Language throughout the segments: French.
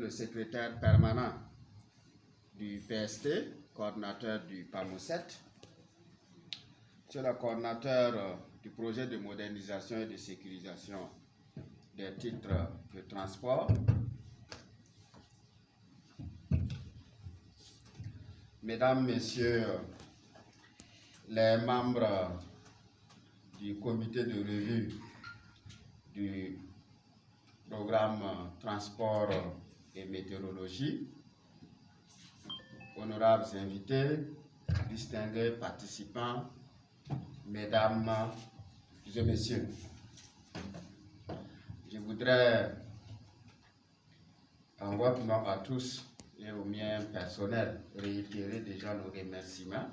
le secrétaire permanent du PST, coordinateur du PAMO7. Je suis le coordinateur du projet de modernisation et de sécurisation des titres de transport. Mesdames, Messieurs les membres du comité de revue du programme transport et météorologie, honorables invités, distingués participants, mesdames et messieurs, je voudrais en votre nom à tous et au mien personnel réitérer déjà nos remerciements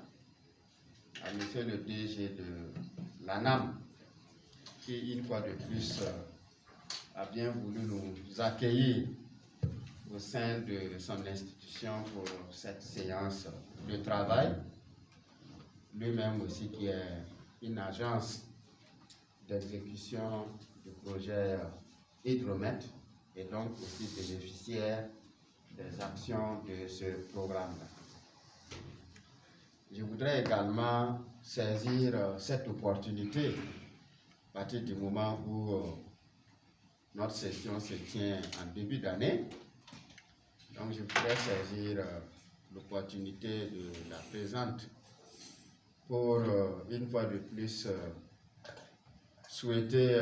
à monsieur le DG de l'ANAM qui une fois de plus a bien voulu nous accueillir au sein de son institution pour cette séance de travail, lui-même aussi qui est une agence d'exécution du projet Hydromet et donc aussi bénéficiaire des actions de ce programme-là. Je voudrais également saisir cette opportunité à partir du moment où notre session se tient en début d'année. Donc je voudrais saisir l'opportunité de la présente pour une fois de plus souhaiter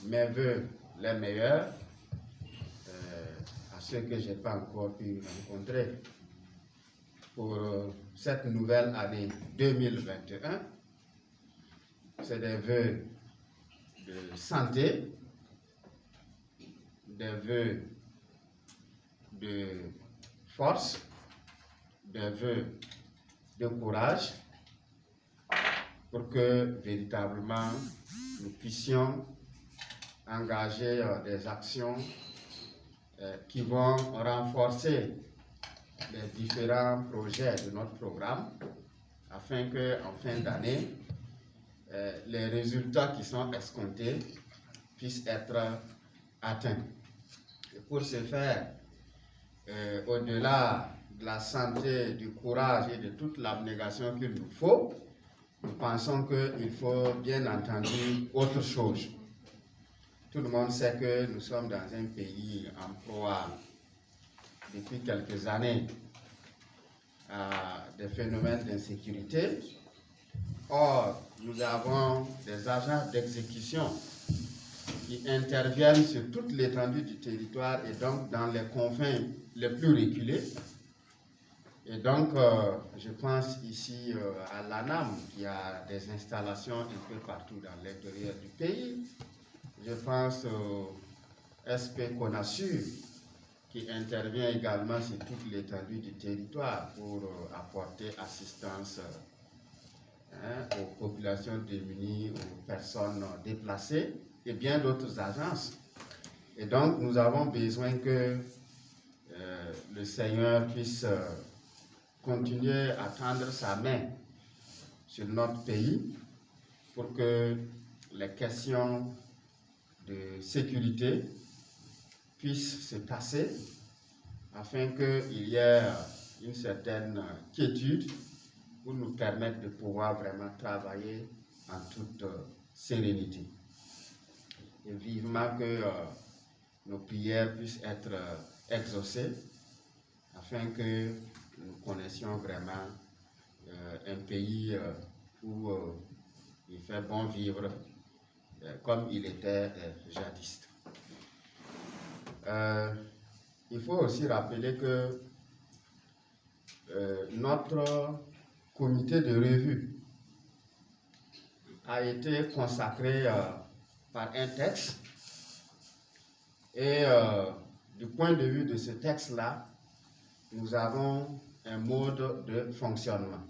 mes voeux les meilleurs à ceux que je n'ai pas encore pu rencontrer pour cette nouvelle année 2021. C'est des vœux de santé, des vœux de force, des vœux de courage pour que véritablement nous puissions engager des actions qui vont renforcer les différents projets de notre programme afin qu'en fin d'année, les résultats qui sont escomptés puissent être atteints. Et pour ce faire, au-delà de la santé, du courage et de toute l'abnégation qu'il nous faut, nous pensons qu'il faut bien entendu autre chose. Tout le monde sait que nous sommes dans un pays en proie depuis quelques années à des phénomènes d'insécurité. Or, nous avons des agents d'exécution qui interviennent sur toute l'étendue du territoire et donc dans les confins les plus reculés. Et donc, je pense ici à l'ANAM qui a des installations un peu partout dans l'intérieur du pays. Je pense au SP Conasur qui intervient également sur toute l'étendue du territoire pour apporter assistance aux populations démunies, aux personnes déplacées et bien d'autres agences. Et donc, nous avons besoin que le Seigneur puisse continuer à tendre sa main sur notre pays pour que les questions de sécurité puissent se tasser afin qu'il y ait une certaine quiétude pour nous permettre de pouvoir vraiment travailler en toute sérénité. Et vivement que nos prières puissent être exaucées afin que nous connaissions vraiment un pays où il fait bon vivre comme il était jadis. Il faut aussi rappeler que notre comité de revue a été consacré par un texte et du point de vue de ce texte-là, nous avons un mode de fonctionnement.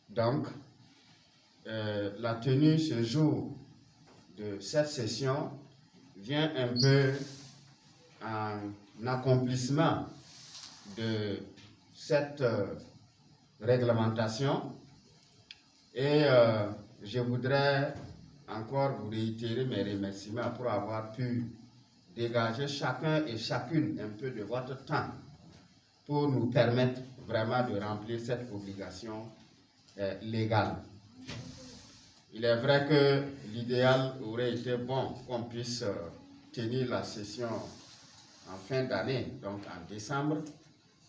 Donc, la tenue ce jour de cette session vient un peu en accomplissement de cette réglementation et je voudrais encore vous réitérer mes remerciements pour avoir pu dégager chacun et chacune un peu de votre temps pour nous permettre vraiment de remplir cette obligation légale. Il est vrai que l'idéal aurait été bon qu'on puisse tenir la session en fin d'année, donc en décembre.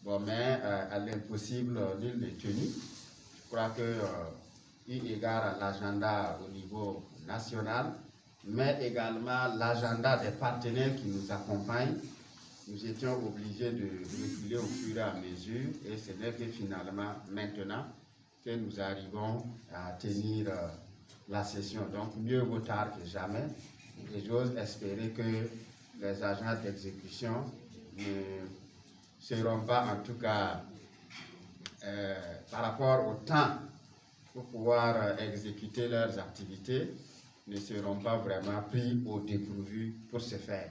Bon, mais à l'impossible, nul n'est tenu. Je crois que, eu égard à l'agenda au niveau national, mais également l'agenda des partenaires qui nous accompagnent, nous étions obligés de reculer au fur et à mesure, et ce n'est que finalement maintenant que nous arrivons à tenir la session. Donc mieux vaut tard que jamais, et j'ose espérer que les agents d'exécution ne seront pas, en tout cas par rapport au temps pour pouvoir exécuter leurs activités, ne seront pas vraiment pris au dépourvu pour ce faire.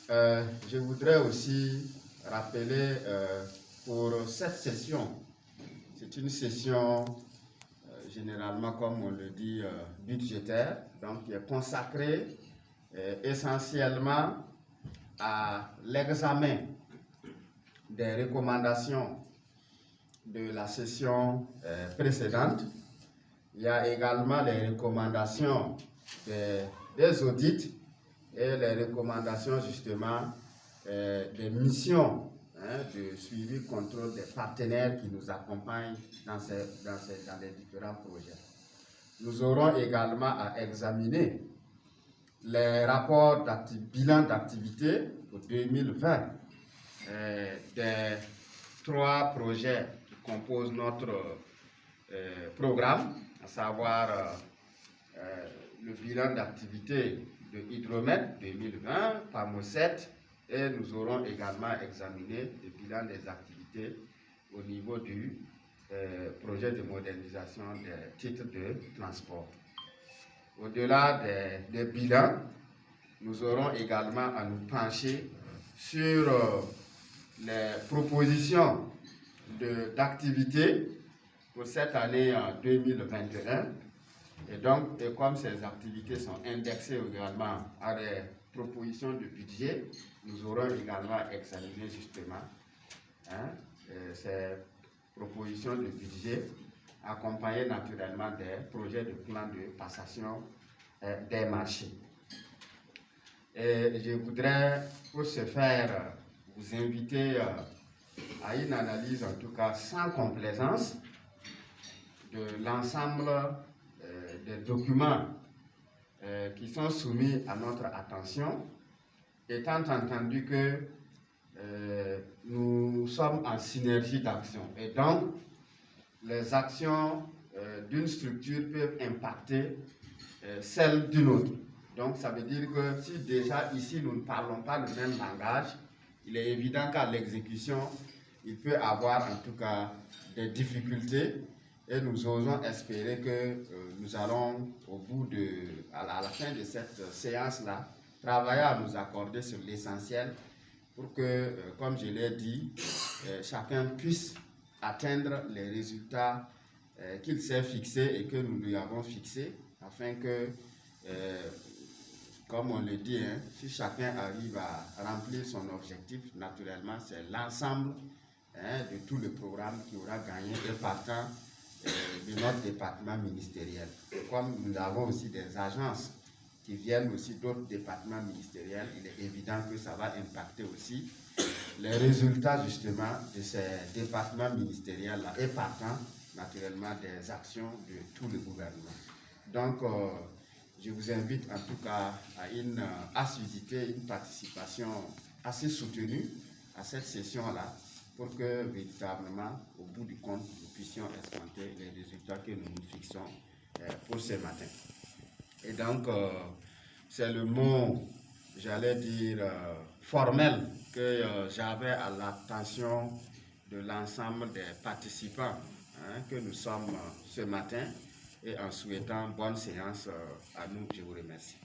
Je voudrais aussi rappeler pour cette session, c'est une session généralement, comme on le dit, budgétaire, donc qui est consacrée essentiellement à l'examen des recommandations de la session précédente. Il y a également les recommandations des audits et les recommandations justement des missions de suivi contrôle des partenaires qui nous accompagnent dans les différents projets. Nous aurons également à examiner les rapports bilan d'activité pour 2020 des 3 projets qui composent notre programme, à savoir le bilan d'activité de Hydromet 2020, PAMO7, et nous aurons également examiné le bilan des activités au niveau du projet de modernisation des titres de transport. Au-delà des bilans, nous aurons également à nous pencher sur les propositions d'activités pour cette année 2021. Et donc, comme ces activités sont indexées également à des propositions de budget, nous aurons également examiné justement ces propositions de budget, accompagnées naturellement des projets de plan de passation des marchés. Et je voudrais, pour ce faire, vous inviter à une analyse, en tout cas sans complaisance, de l'ensemble des documents qui sont soumis à notre attention, étant entendu que nous sommes en synergie d'action. Et donc, les actions d'une structure peuvent impacter celles d'une autre. Donc, ça veut dire que si déjà ici nous ne parlons pas le même langage, il est évident qu'à l'exécution, il peut avoir en tout cas des difficultés. Et nous osons espérer que nous allons, à la fin de cette séance-là, travailler à nous accorder sur l'essentiel pour que, comme je l'ai dit, chacun puisse atteindre les résultats qu'il s'est fixés et que nous lui avons fixés, afin que, comme on le dit, si chacun arrive à remplir son objectif, naturellement, c'est l'ensemble de tout le programme qui aura gagné et partant de notre département ministériel. Et comme nous avons aussi des agences qui viennent aussi d'autres départements ministériels, il est évident que ça va impacter aussi les résultats justement de ces départements ministériels-là et partant naturellement des actions de tout le gouvernement. Donc, je vous invite en tout cas à une assiduité, une participation assez soutenue à cette session-là, pour que véritablement, au bout du compte, nous puissions escompter les résultats que nous nous fixons pour ce matin. Et donc, c'est le mot, j'allais dire, formel que j'avais à l'attention de l'ensemble des participants que nous sommes ce matin, et en souhaitant bonne séance à nous, je vous remercie.